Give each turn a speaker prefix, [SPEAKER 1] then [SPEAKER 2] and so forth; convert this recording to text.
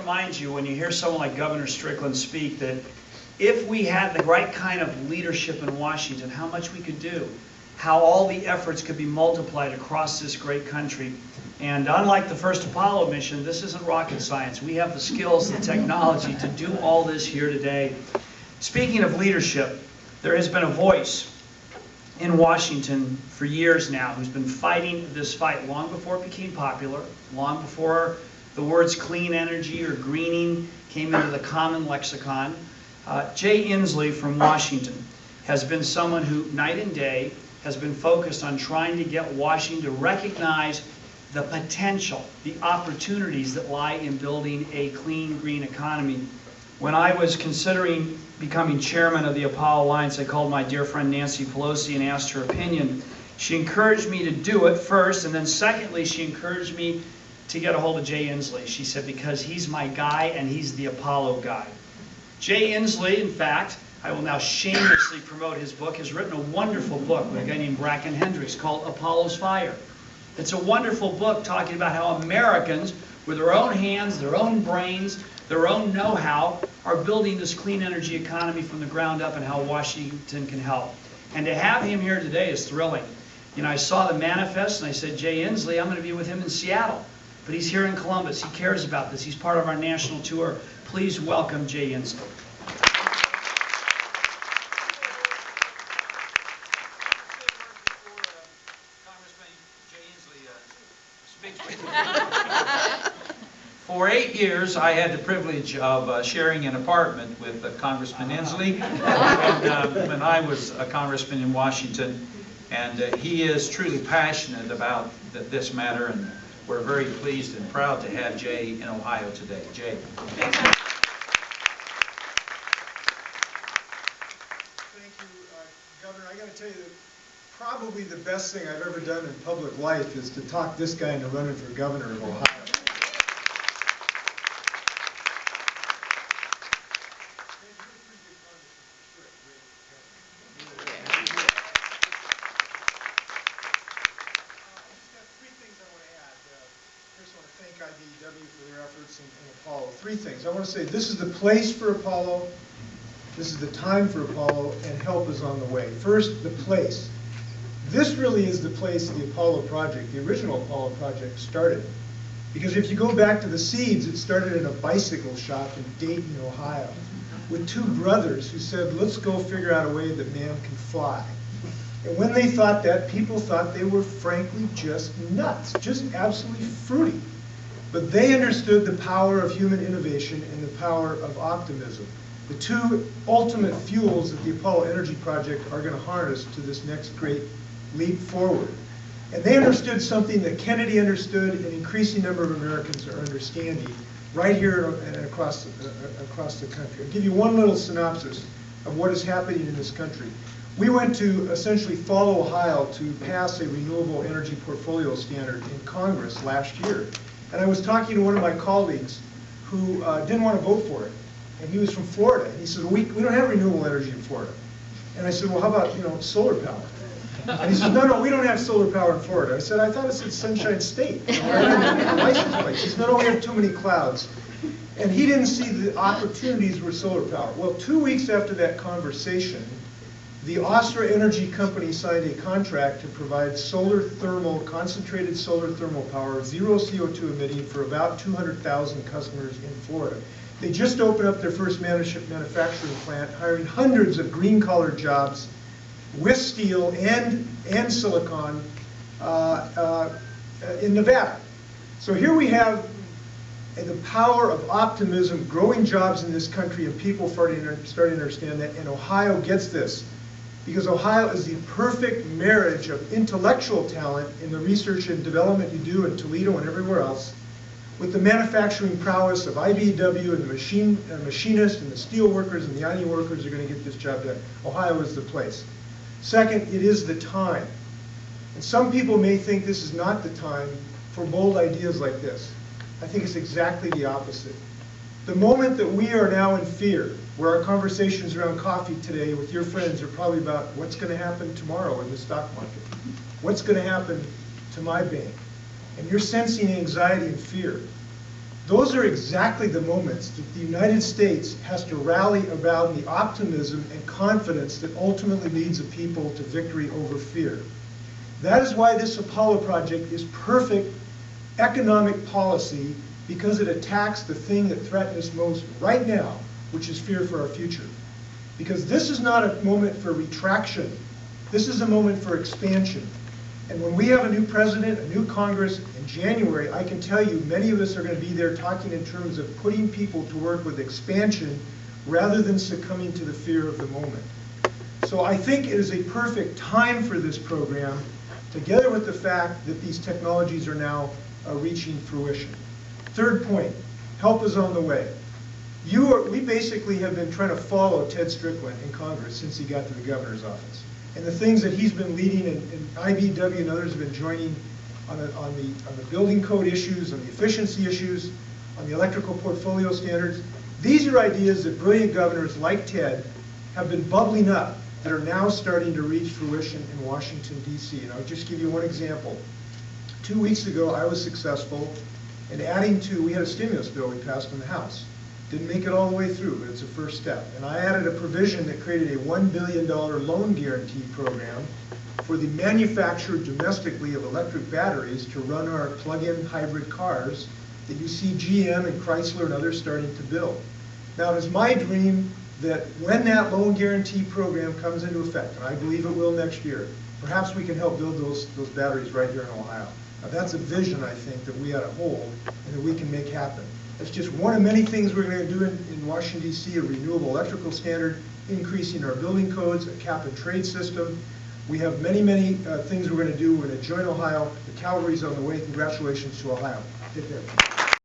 [SPEAKER 1] Remind you when you hear someone like Governor Strickland speak that if we had the right kind of leadership in Washington, how much we could do, how all the efforts could be multiplied across this great country. And unlike the first Apollo mission, this isn't rocket science. We have the skills, the technology to do all this here today. Speaking of leadership, there has been a voice in Washington for years now who's been fighting this fight long before it became popular, long before the words clean energy or greening came into the common lexicon. Jay Inslee from Washington has been someone who night and day has been focused on trying to get Washington to recognize the potential, the opportunities that lie in building a clean, green economy. When I was considering becoming chairman of the Apollo Alliance, I called my dear friend Nancy Pelosi and asked her opinion. She encouraged me to do it first, and then secondly, she encouraged me to get a hold of Jay Inslee. She said, because he's my guy and he's the Apollo guy. Jay Inslee, in fact, I will now shamelessly promote his book, has written a wonderful book with a guy named Bracken Hendricks called Apollo's Fire. It's a wonderful book talking about how Americans, with their own hands, their own brains, their own know-how, are building this clean energy economy from the ground up and how Washington can help. And to have him here today is thrilling. You know, I saw the manifest and I said, Jay Inslee, I'm going to be with him in Seattle. But he's here in Columbus. He cares about this. He's part of our national tour. Please welcome Jay Inslee.
[SPEAKER 2] For 8 years, I had the privilege of sharing an apartment with Congressman Inslee when I was a congressman in Washington. And he is truly passionate about this matter, and we're very pleased and proud to have Jay in Ohio today. Jay.
[SPEAKER 3] Thank you, Governor. I got to tell you that probably the best thing I've ever done in public life is to talk this guy into running for governor of Ohio. IBEW for their efforts in Apollo. Three things. I want to say this is the place for Apollo, this is the time for Apollo, and help is on the way. First, the place. This really is the place the Apollo project, the original Apollo project, started. Because if you go back to the seeds, it started in a bicycle shop in Dayton, Ohio, with two brothers who said, let's go figure out a way that man can fly. And when they thought that, people thought they were frankly just nuts, just absolutely fruity. But they understood the power of human innovation and the power of optimism. The two ultimate fuels that the Apollo Energy Project are going to harness to this next great leap forward. And they understood something that Kennedy understood and an increasing number of Americans are understanding right here and across the country. I'll give you one little synopsis of what is happening in this country. We went to essentially follow Ohio to pass a renewable energy portfolio standard in Congress last year. And I was talking to one of my colleagues who didn't want to vote for it. And he was from Florida. And he said, well, we don't have renewable energy in Florida. And I said, well, how about, solar power? And he said, no, we don't have solar power in Florida. I said, I thought it said Sunshine State. License plate. He said, no, we have too many clouds. And he didn't see the opportunities with solar power. Well, 2 weeks after that conversation, the Austria Energy Company signed a contract to provide concentrated solar thermal power, zero CO2 emitting for about 200,000 customers in Florida. They just opened up their first manufacturing plant, hiring hundreds of green-collar jobs with steel and silicon in Nevada. So here we have the power of optimism, growing jobs in this country, and people starting to understand that, and Ohio gets this. Because Ohio is the perfect marriage of intellectual talent in the research and development you do in Toledo and everywhere else, with the manufacturing prowess of IBEW and the machinists and the steel workers and the iron workers are going to get this job done. Ohio is the place. Second, it is the time. And some people may think this is not the time for bold ideas like this. I think it's exactly the opposite. The moment that we are now in fear, where our conversations around coffee today with your friends are probably about what's going to happen tomorrow in the stock market, what's going to happen to my bank, and you're sensing anxiety and fear, Those are exactly the moments that the United States has to rally around the optimism and confidence that ultimately leads a people to victory over fear. That is why this Apollo project is perfect economic policy, because it attacks the thing that threatens us most right now, which is fear for our future. Because this is not a moment for retraction. This is a moment for expansion. And when we have a new president, a new Congress in January, I can tell you many of us are going to be there talking in terms of putting people to work with expansion rather than succumbing to the fear of the moment. So I think it is a perfect time for this program, together with the fact that these technologies are now reaching fruition. Third point, help is on the way. We basically have been trying to follow Ted Strickland in Congress since he got to the governor's office. And the things that he's been leading, and IBW and others have been joining on the building code issues, on the efficiency issues, on the electrical portfolio standards. These are ideas that brilliant governors like Ted have been bubbling up that are now starting to reach fruition in Washington, D.C. And I'll just give you one example. 2 weeks ago, I was successful in adding to, we had a stimulus bill we passed in the House. Didn't make it all the way through, but it's a first step. And I added a provision that created a $1 billion loan guarantee program for the manufacture domestically of electric batteries to run our plug-in hybrid cars that you see GM and Chrysler and others starting to build. Now, it is my dream that when that loan guarantee program comes into effect, and I believe it will next year, perhaps we can help build those batteries right here in Ohio. Now, that's a vision, I think, that we ought to hold and that we can make happen. It's just one of many things we're going to do in Washington, D.C., a renewable electrical standard, increasing our building codes, a cap and trade system. We have many, many things we're going to do. We're going to join Ohio. The cavalry's on the way. Congratulations to Ohio. Take care.